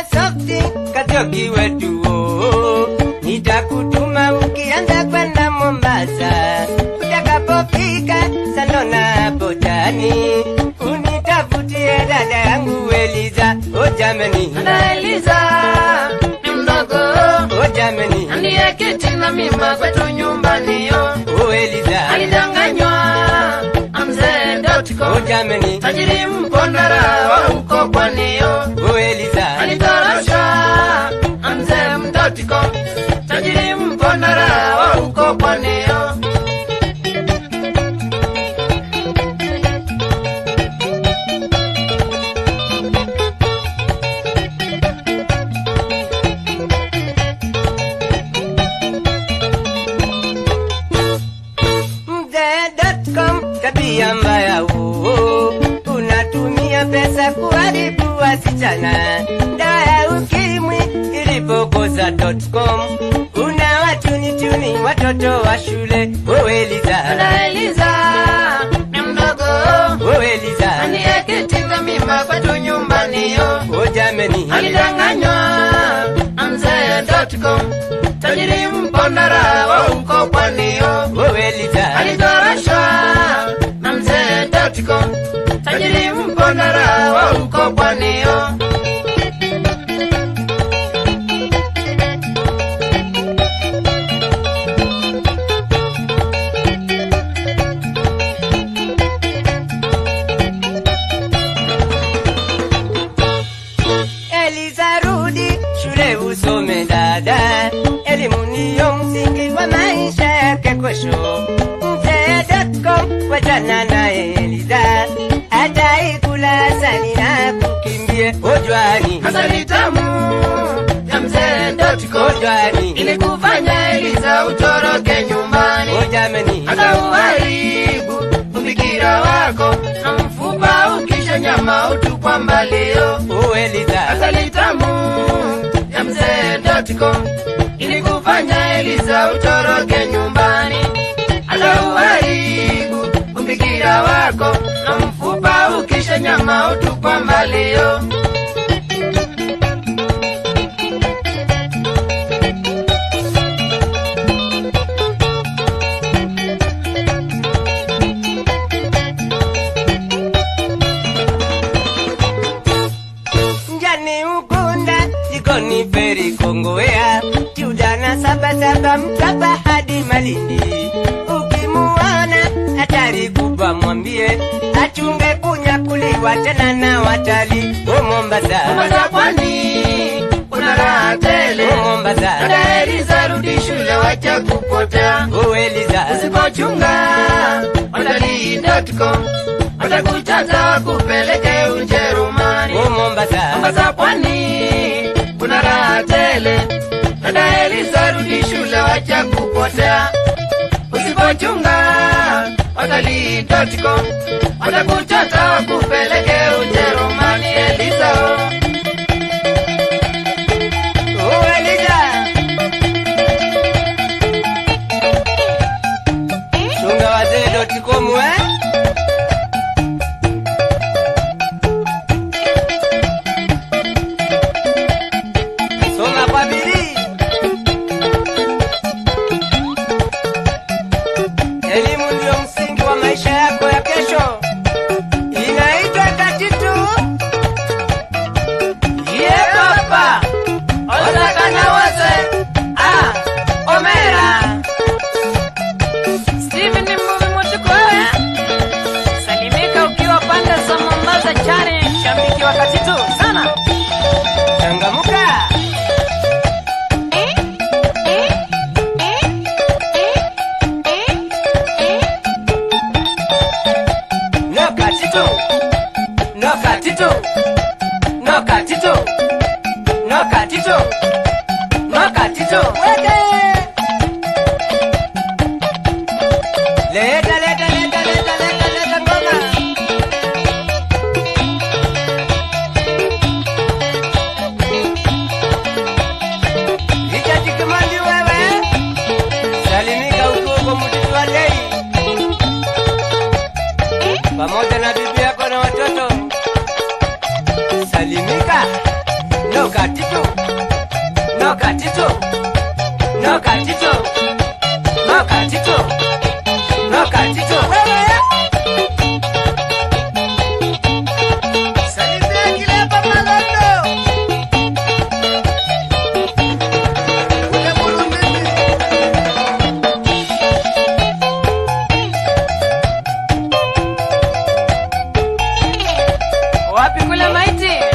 Softy Katioki wetu, nitakutuma ukianza kwenda Mombasa. Utakapofika Sandona Botani, unitafutie dada yangu Eliza. Oh jamani, Dada Eliza ni mdogo, oh jamani, ndiye kiti na mimba kwetu nyumbani yo. oh Eliza, Alidanganywa Mzee.com, oh jamani, tajiri mpondara wa huko pwani yo. oh Eliza, Alitorosha Mzee.com, tajiri mpondara wa huko pwani yo. Mzee.com tabia mbaya, unatumia pesa kuharibu wasichana. Dawa ya ukimwi ilipokosa .com, una watuni watoto wa shule. Oh Eliza, Dada Eliza ni mdogo, oh Eliza, ndiye kiti na mimba kwetu nyumbani yo. oh jamani, Alidanganywa Mzee.com, tajiri mpondara wa huko pwani yo. oh Eliza, Alitorosha na Mzee.com, tajiri mpondara wa huko pwani yo. Eliza rudi shule usome dada, elimu ndiyo msingi wa maisha yake kesho. Mzee.com wachana naye Eliza, ataikula asali na kukimbie. Ojwani, Asali tamu ya Mzee.com, ojwani, ilikufanya Eliza utoroke nyumbani. ojameni, Hata uharibu ufikira wako, na mfupa ukisha nyama utupwa mbali yo. oh Eliza, Asali tamu ya Mzee.com, ilikufanya Eliza utoroke nyumbani. Hata uharibu ufikira wako, na mfupa ukisha nyama utupwa mbali yo. njani ukunda, jikoni feri Kongowea, Tiudana Sabasaba Mtwapa hadi Malindi. Ukimuona hatari kubwa, mwambie achunge kunyakuliwa tena na watalii. Oh Mombasa, Mombasa pwani kuna raha tele. oh Mombasa, Dada Eliza rudi shule, wacha kupotea. oh Eliza, Usipochunga watalii.com, watakuchata wakupeleke Ujerumani. oh Mombasa, Mombasa pwani kuna raha tele. Dada Eliza rudi shule, wacha kupotea. Usipochunga watalii.com, watakuchata wakupeleke Ujerumani. Eliza oh Eliza, chunga wazee.com soma kwa bidii. Elimu ndio msingi wa maisha yako ya kesho. Inaitwa Katitu. ye papa ozakana wase omera Steven ni mbuvi mutukoe. Salimika ukiwa pande za Mombasa chani, shabiki wa Katitu sana. Changamuka. No Katitu. No Katitu. No Katitu. No Katitu. No Katitu. Weke. Leta ngoma. Richard Kimandi wewe. Salimika huko mtiti wa Lei. Pamoja na bibi yako na watoto. Salimika. No katitu, no katitu, no katitu, no katitu, no katitu. Salimia Kileba Malondo. Ule Mulumimi. Wapi kule maiti?